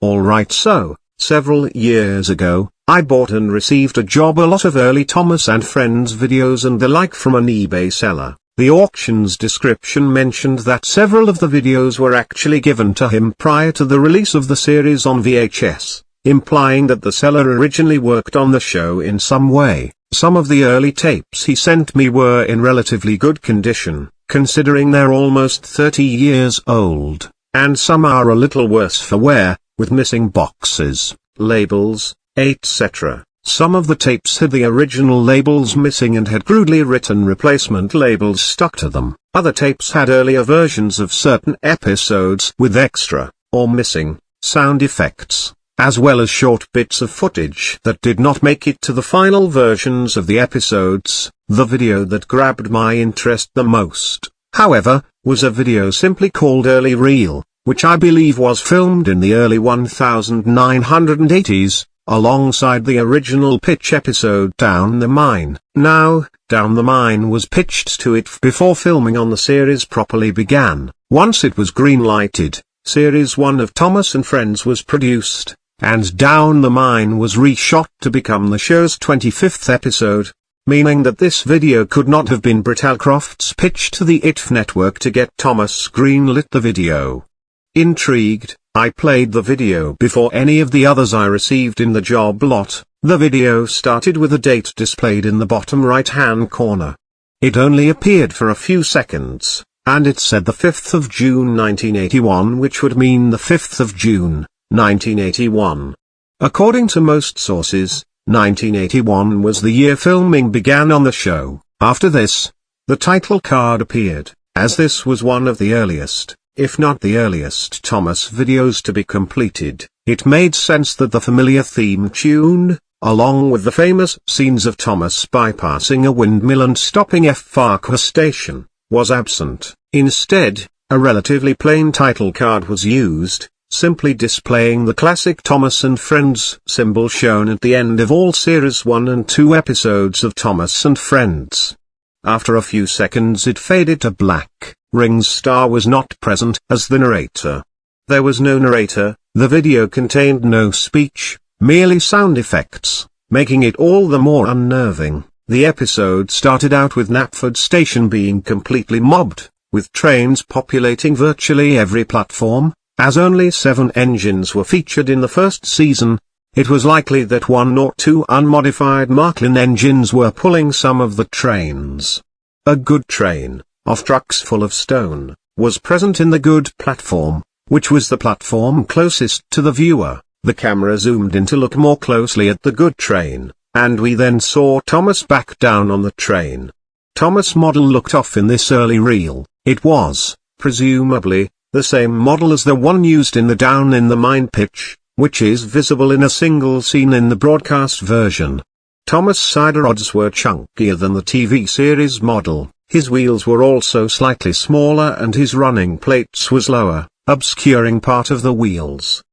Alright, so, several years ago, I bought and received a lot of early Thomas and Friends videos and the like from an eBay seller. The auction's description mentioned that several of the videos were actually given to him prior to the release of the series on VHS, implying that the seller originally worked on the show in some way. Some of the early tapes he sent me were in relatively good condition, considering they're almost 30 years old, and some are a little worse for wear, with missing boxes, labels, etc. Some of the tapes had the original labels missing and had crudely written replacement labels stuck to them. Other tapes had earlier versions of certain episodes with extra, or missing, sound effects, as well as short bits of footage that did not make it to the final versions of the episodes. The video that grabbed my interest the most, however, was a video simply called Early Reel, which I believe was filmed in the early 1980s, alongside the original pitch episode Down the Mine. Now, Down the Mine was pitched to it before filming on the series properly began. Once it was green-lighted, Series 1 of Thomas and Friends was produced, and Down the Mine was reshot to become the show's 25th episode, meaning that this video could not have been Britt Allcroft's pitch to the ITV network to get Thomas greenlit the video. Intrigued, I played the video before any of the others I received in the job lot. The video started with a date displayed in the bottom right-hand corner. It only appeared for a few seconds, and it said the 5th of June 1981, which would mean the 5th of June, 1981. According to most sources, 1981 was the year filming began on the show. After this, the title card appeared, as this was one of the earliest, if not the earliest Thomas videos to be completed. It made sense that the familiar theme tune, along with the famous scenes of Thomas bypassing a windmill and stopping Farquhar Station, was absent. Instead, a relatively plain title card was used, simply displaying the classic Thomas and Friends symbol shown at the end of all Series 1 and 2 episodes of Thomas and Friends. After a few seconds it faded to black. Ringo Starr was not present as the narrator. There was no narrator, the video contained no speech, merely sound effects, making it all the more unnerving. The episode started out with Knapford Station being completely mobbed, with trains populating virtually every platform. As only 7 engines were featured in the first season, it was likely that 1 or 2 unmodified Marklin engines were pulling some of the trains. A good train, of trucks full of stone, was present in the good platform, which was the platform closest to the viewer. The camera zoomed in to look more closely at the good train, and we then saw Thomas back down on the train. Thomas' model looked off in this early reel. It was, presumably, the same model as the one used in the Down in the Mine pitch, which is visible in a single scene in the broadcast version. Thomas' side rods were chunkier than the TV series model, his wheels were also slightly smaller and his running plates was lower, obscuring part of the wheels.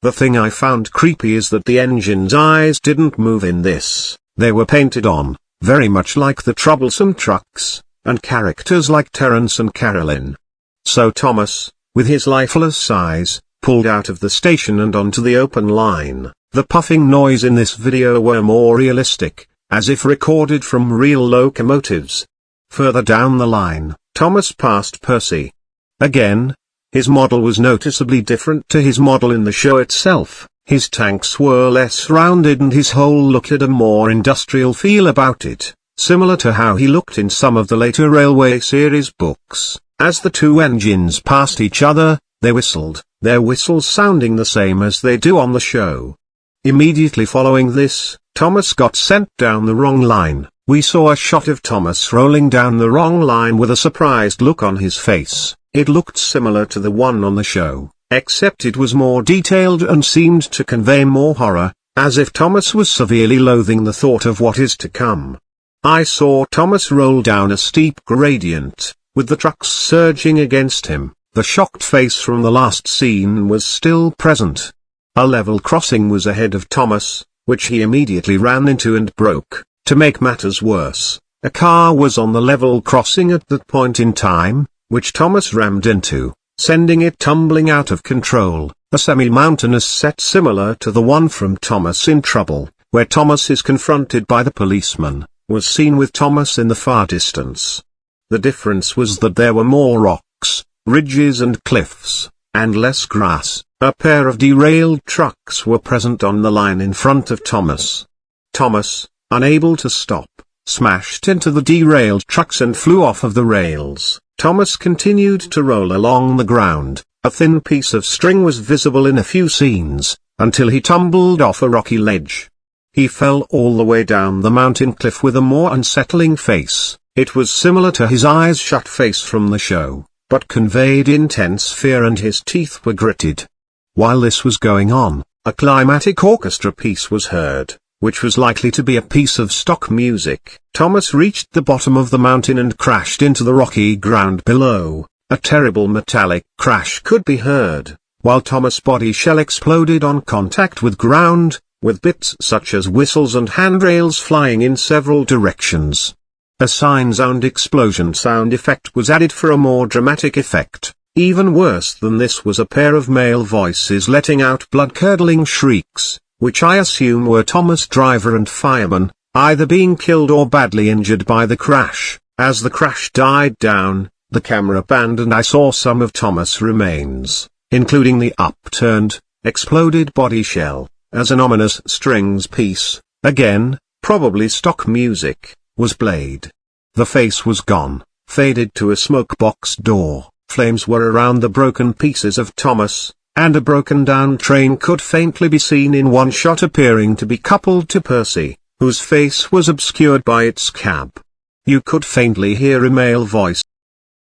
The thing I found creepy is that the engine's eyes didn't move in this. They were painted on, very much like the troublesome trucks, and characters like Terence and Carolyn. So Thomas, with his lifeless eyes, pulled out of the station and onto the open line. The puffing noise in this video were more realistic, as if recorded from real locomotives. Further down the line, Thomas passed Percy. Again, his model was noticeably different to his model in the show itself. His tanks were less rounded and his whole look had a more industrial feel about it, similar to how he looked in some of the later Railway series books. As the 2 engines passed each other, they whistled, their whistles sounding the same as they do on the show. Immediately following this, Thomas got sent down the wrong line. We saw a shot of Thomas rolling down the wrong line with a surprised look on his face. It looked similar to the one on the show, except it was more detailed and seemed to convey more horror, as if Thomas was severely loathing the thought of what is to come. I saw Thomas roll down a steep gradient, with the trucks surging against him. The shocked face from the last scene was still present. A level crossing was ahead of Thomas, which he immediately ran into and broke. To make matters worse, a car was on the level crossing at that point in time, which Thomas rammed into, sending it tumbling out of control. A semi-mountainous set similar to the one from Thomas in Trouble, where Thomas is confronted by the policeman, was seen with Thomas in the far distance. The difference was that there were more rocks, ridges and cliffs, and less grass. A pair of derailed trucks were present on the line in front of Thomas. Thomas, unable to stop, smashed into the derailed trucks and flew off of the rails. Thomas continued to roll along the ground. A thin piece of string was visible in a few scenes, until he tumbled off a rocky ledge. He fell all the way down the mountain cliff with a more unsettling face. It was similar to his eyes shut face from the show, but conveyed intense fear, and his teeth were gritted. While this was going on, a climatic orchestra piece was heard, which was likely to be a piece of stock music. Thomas reached the bottom of the mountain and crashed into the rocky ground below. A terrible metallic crash could be heard, while Thomas' body shell exploded on contact with ground, with bits such as whistles and handrails flying in several directions. A sign-sound explosion sound effect was added for a more dramatic effect. Even worse than this was a pair of male voices letting out blood-curdling shrieks, which I assume were Thomas' driver and fireman, either being killed or badly injured by the crash. As the crash died down, the camera panned and I saw some of Thomas' remains, including the upturned, exploded body shell, as an ominous strings piece, again, probably stock music, was played. The face was gone, faded to a smoke box door. Flames were around the broken pieces of Thomas, and a broken-down train could faintly be seen in one shot appearing to be coupled to Percy, whose face was obscured by its cab. You could faintly hear a male voice.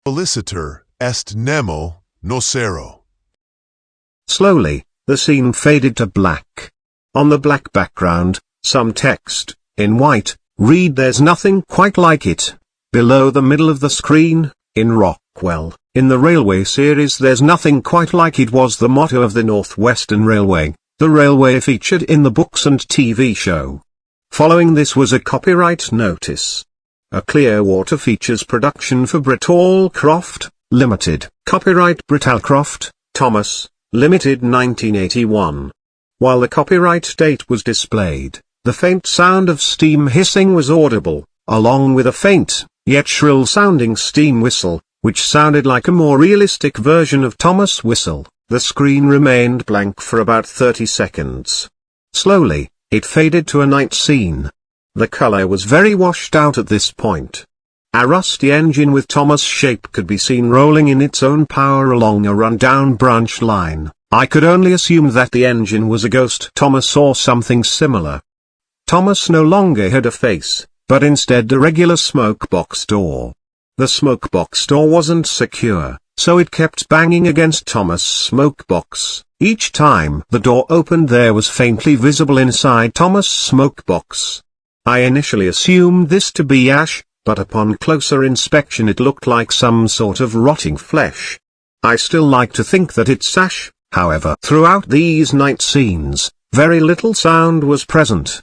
Solicitor est nemo nocero. Slowly, the scene faded to black. On the black background, some text, in white, read "There's nothing quite like it." Below the middle of the screen, in Rockwell, in the railway series "There's Nothing Quite Like It" was the motto of the Northwestern Railway, the railway featured in the books and TV show. Following this was a copyright notice. A Clearwater Features production for Britallcroft, Limited. Copyright Britallcroft, Thomas, Limited 1981. While the copyright date was displayed, the faint sound of steam hissing was audible, along with a faint, yet shrill-sounding steam whistle, which sounded like a more realistic version of Thomas' whistle. The screen remained blank for about 30 seconds. Slowly, it faded to a night scene. The color was very washed out at this point. A rusty engine with Thomas' shape could be seen rolling in its own power along a run-down branch line. I could only assume that the engine was a ghost Thomas or something similar. Thomas no longer had a face, but instead a regular smoke box door. The smoke box door wasn't secure, so it kept banging against Thomas' smoke box. Each time the door opened there was faintly visible inside Thomas' smoke box. I initially assumed this to be ash, but upon closer inspection it looked like some sort of rotting flesh. I still like to think that it's ash, however. Throughout these night scenes, very little sound was present.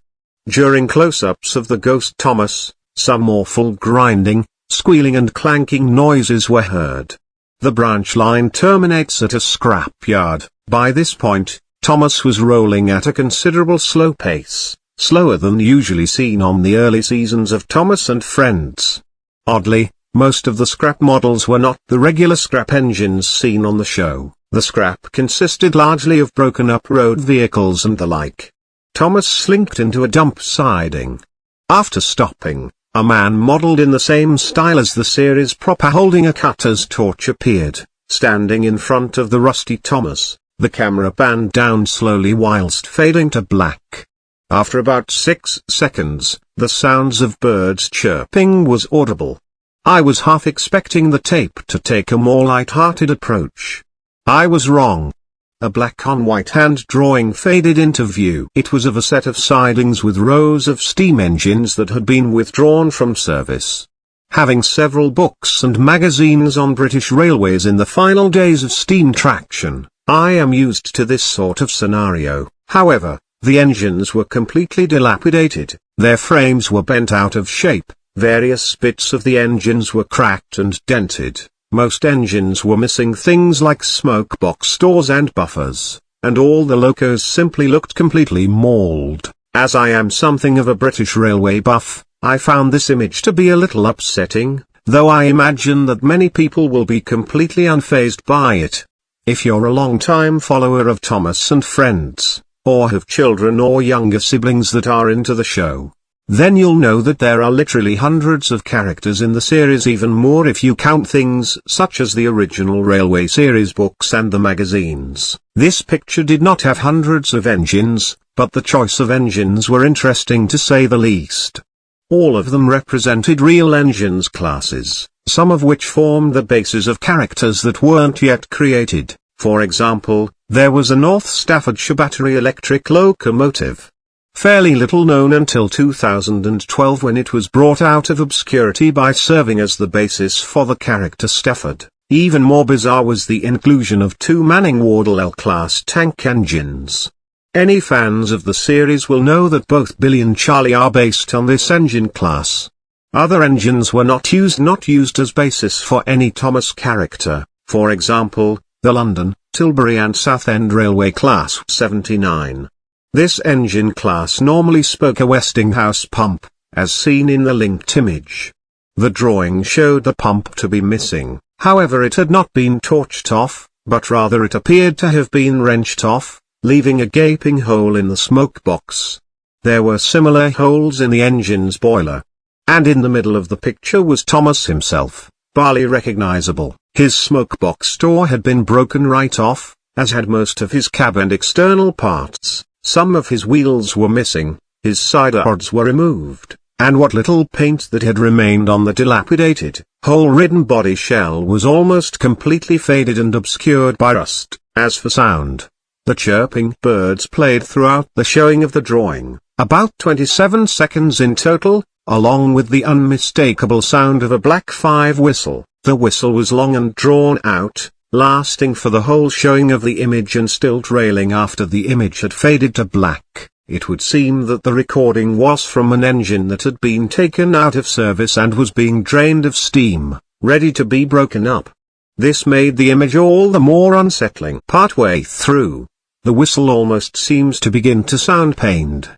During close-ups of the ghost Thomas, some awful grinding, squealing and clanking noises were heard. The branch line terminates at a scrapyard. By this point, Thomas was rolling at a considerable slow pace, slower than usually seen on the early seasons of Thomas and Friends. Oddly, most of the scrap models were not the regular scrap engines seen on the show. The scrap consisted largely of broken-up road vehicles and the like. Thomas slinked into a dump siding. After stopping, a man modeled in the same style as the series proper holding a cutter's torch appeared, standing in front of the rusty Thomas. The camera panned down slowly whilst fading to black. After about 6 seconds, the sounds of birds chirping was audible. I was half expecting the tape to take a more light-hearted approach. I was wrong. A black-on-white hand drawing faded into view. It was of a set of sidings with rows of steam engines that had been withdrawn from service. Having several books and magazines on British railways in the final days of steam traction, I am used to this sort of scenario. However, the engines were completely dilapidated, their frames were bent out of shape, various bits of the engines were cracked and dented. Most engines were missing things like smoke box doors and buffers. and all the locos simply looked completely mauled. As I am something of a British railway buff, I found this image to be a little upsetting, though I imagine that many people will be completely unfazed by it. If you're a long-time follower of Thomas and Friends, or have children or younger siblings that are into the show, then you'll know that there are literally hundreds of characters in the series, even more if you count things such as the original Railway series books and the magazines. This picture did not have hundreds of engines, but the choice of engines were interesting to say the least. All of them represented real engines classes, some of which formed the basis of characters that weren't yet created. For example, there was a North Staffordshire battery electric locomotive. Fairly little known until 2012, when it was brought out of obscurity by serving as the basis for the character Stafford. Even more bizarre was the inclusion of two Manning Wardle L-class tank engines. Any fans of the series will know that both Billy and Charlie are based on this engine class. Other engines were not used as basis for any Thomas character, for example, the London, Tilbury and Southend Railway Class 79. This engine class normally spoke a Westinghouse pump, as seen in the linked image. The drawing showed the pump to be missing, however it had not been torched off, but rather it appeared to have been wrenched off, leaving a gaping hole in the smoke box. There were similar holes in the engine's boiler. And in the middle of the picture was Thomas himself, barely recognizable. His smoke box door had been broken right off, as had most of his cab and external parts. Some of his wheels were missing, his side rods were removed, and what little paint that had remained on the dilapidated, hole-ridden body shell was almost completely faded and obscured by rust. As for sound, the chirping birds played throughout the showing of the drawing, about 27 seconds in total, along with the unmistakable sound of a Black 5 whistle. The whistle was long and drawn out, lasting for the whole showing of the image and still trailing after the image had faded to black. It would seem that the recording was from an engine that had been taken out of service and was being drained of steam, ready to be broken up. This made the image all the more unsettling. Partway through, the whistle almost seems to begin to sound pained.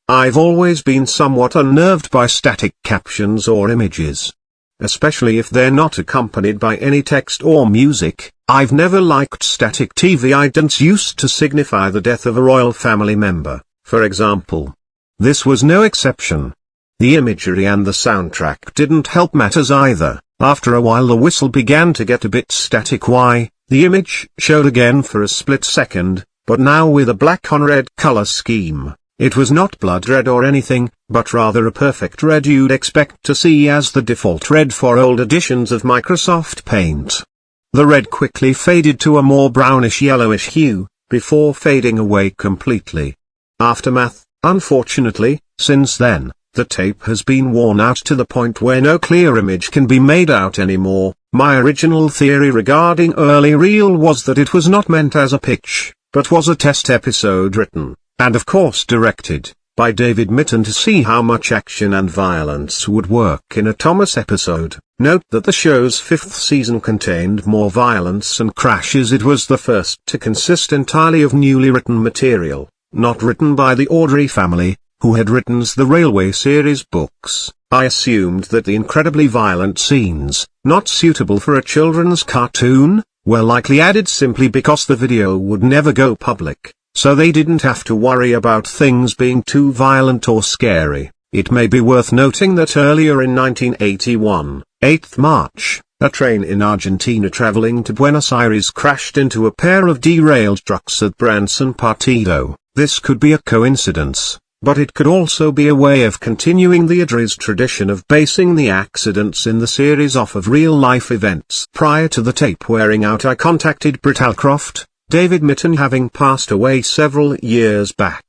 I've always been somewhat unnerved by static captions or images, especially if they're not accompanied by any text or music. I've never liked static TV idents used to signify the death of a royal family member, for example. This was no exception. The imagery and the soundtrack didn't help matters either. After a while the whistle began to get a bit static. The image showed again for a split second, but now with a black on red color scheme. It was not blood red or anything, but rather a perfect red you'd expect to see as the default red for old editions of Microsoft Paint. The red quickly faded to a more brownish-yellowish hue, before fading away completely. Aftermath: unfortunately, since then, the tape has been worn out to the point where no clear image can be made out anymore. My original theory regarding early reel was that it was not meant as a pitch, but was a test episode written, and of course directed, by David Mitton to see how much action and violence would work in a Thomas episode. Note that the show's 5th season contained more violence and crashes. It was the first to consist entirely of newly written material, not written by the Audrey family, who had written the Railway series books. I assumed that the incredibly violent scenes, not suitable for a children's cartoon, were likely added simply because the video would never go public, so they didn't have to worry about things being too violent or scary. It may be worth noting that earlier in 1981, 8th March, a train in Argentina traveling to Buenos Aires crashed into a pair of derailed trucks at Branson Partido. This could be a coincidence, but it could also be a way of continuing the Audrey's tradition of basing the accidents in the series off of real-life events. Prior to the tape wearing out, I contacted Britt Alcroft, David Mitton having passed away several years back.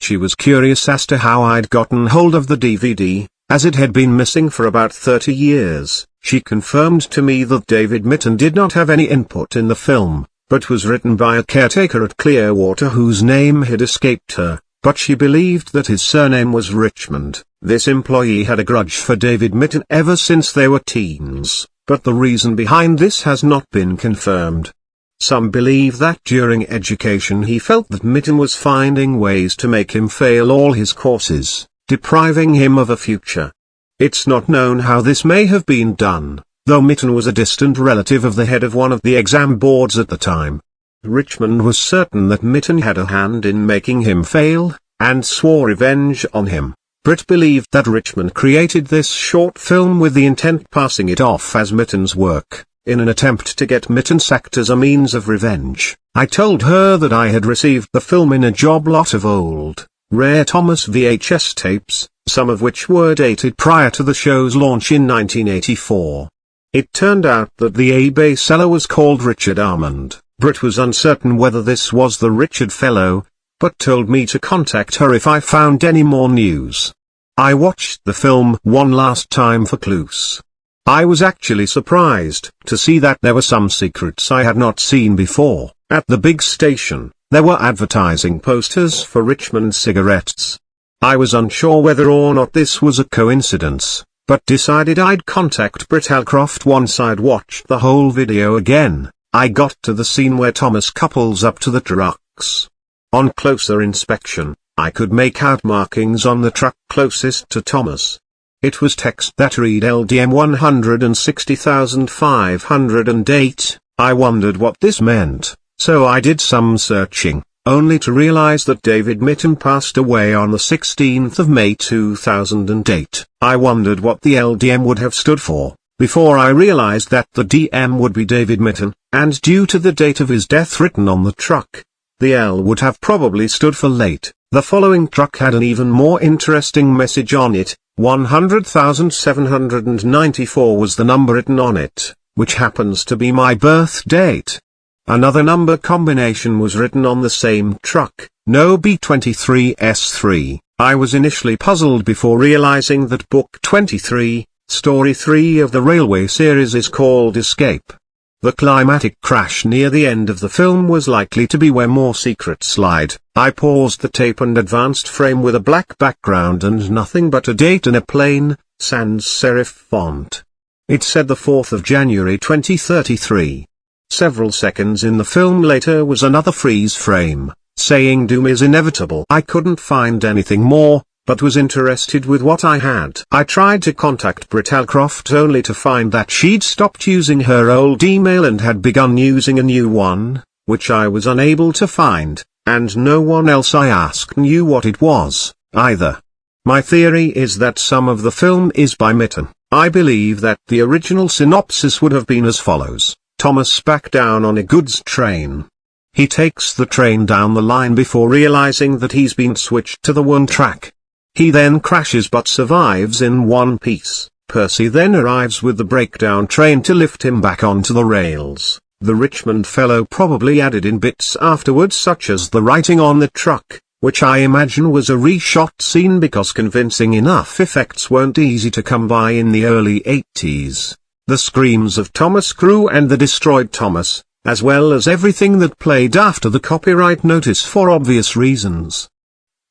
She was curious as to how I'd gotten hold of the DVD, as it had been missing for about 30 years. She confirmed to me that David Mitton did not have any input in the film, but was written by a caretaker at Clearwater whose name had escaped her, but she believed that his surname was Richmond. This employee had a grudge for David Mitton ever since they were teens, but the reason behind this has not been confirmed. Some believe that during education he felt that Mitten was finding ways to make him fail all his courses, depriving him of a future. It's not known how this may have been done, though Mitten was a distant relative of the head of one of the exam boards at the time. Richmond was certain that Mitten had a hand in making him fail, and swore revenge on him. Britt believed that Richmond created this short film with the intent passing it off as Mitten's work, in an attempt to get Mitten sacked as a means of revenge. I told her that I had received the film in a job lot of old, rare Thomas VHS tapes, some of which were dated prior to the show's launch in 1984. It turned out that the eBay seller was called Richard Armand. Britt was uncertain whether this was the Richard fellow, but told me to contact her if I found any more news. I watched the film one last time for clues. I was actually surprised to see that there were some secrets I had not seen before. At the big station, there were advertising posters for Richmond cigarettes. I was unsure whether or not this was a coincidence, but decided I'd contact Britt Alcroft once I'd watched the whole video again. I got to the scene where Thomas couples up to the trucks. On closer inspection, I could make out markings on the truck closest to Thomas. It was text that read LDM 160,508. I wondered what this meant, so I did some searching, only to realize that David Mitten passed away on the 16th of May 2008. I wondered what the LDM would have stood for, before I realized that the DM would be David Mitten, and due to the date of his death written on the truck, the L would have probably stood for late. The following truck had an even more interesting message on it. 100,794 was the number written on it, which happens to be my birth date. Another number combination was written on the same truck, no B23S3. I was initially puzzled before realizing that Book 23, Story 3 of the Railway series is called Escape. The climatic crash near the end of the film was likely to be where more secrets lied. I paused the tape and advanced frame with a black background and nothing but a date in a plain, sans serif font. It said the 4th of January 2033. Several seconds in the film later was another freeze frame, saying doom is inevitable. I couldn't find anything more, but was interested with what I had. I tried to contact Britt Alcroft only to find that she'd stopped using her old email and had begun using a new one, which I was unable to find, and no one else I asked knew what it was, either. My theory is that some of the film is by Mitten. I believe that the original synopsis would have been as follows. Thomas back down on a goods train. He takes the train down the line before realizing that he's been switched to the one track. He then crashes but survives in one piece. Percy then arrives with the breakdown train to lift him back onto the rails. The Richmond fellow probably added in bits afterwards such as the writing on the truck, which I imagine was a reshot scene because convincing enough effects weren't easy to come by in the early 80s. The screams of Thomas Crew and the destroyed Thomas, as well as everything that played after the copyright notice for obvious reasons.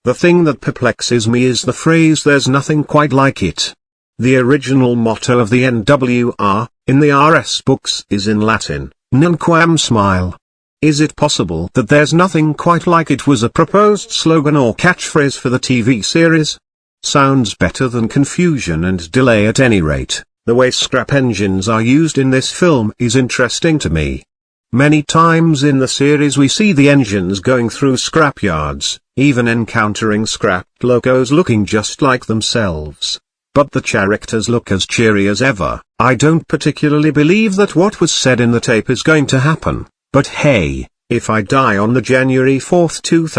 The thing that perplexes me is the phrase "there's nothing quite like it." The original motto of the NWR, in the RS books, is in Latin, Nunquam smile. Is it possible that "there's nothing quite like it" was a proposed slogan or catchphrase for the TV series? Sounds better than confusion and delay at any rate. The way scrap engines are used in this film is interesting to me. Many times in the series we see the engines going through scrapyards, even encountering scrapped locos looking just like themselves. But the characters look as cheery as ever. I don't particularly believe that what was said in the tape is going to happen, but hey, if I die on the January 4th 2000